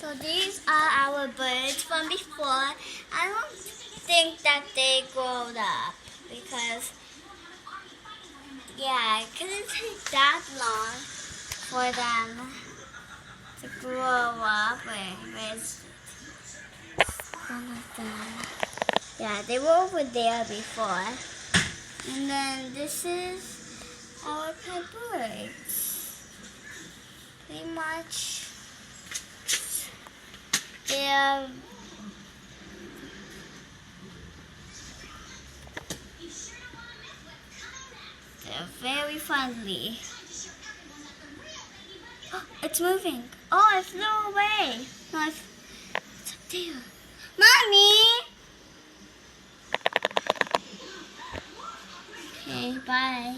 So these are our birds from before. I don't think that they grow up because, yeah, it couldn't take that long for them to grow up. Where's one of them? Yeah, they were over there before. And then this is our pet birds. Pretty much, they're very friendly. Oh, it's moving. Oh, it flew away. No, it's up there. Mommy! Okay, bye.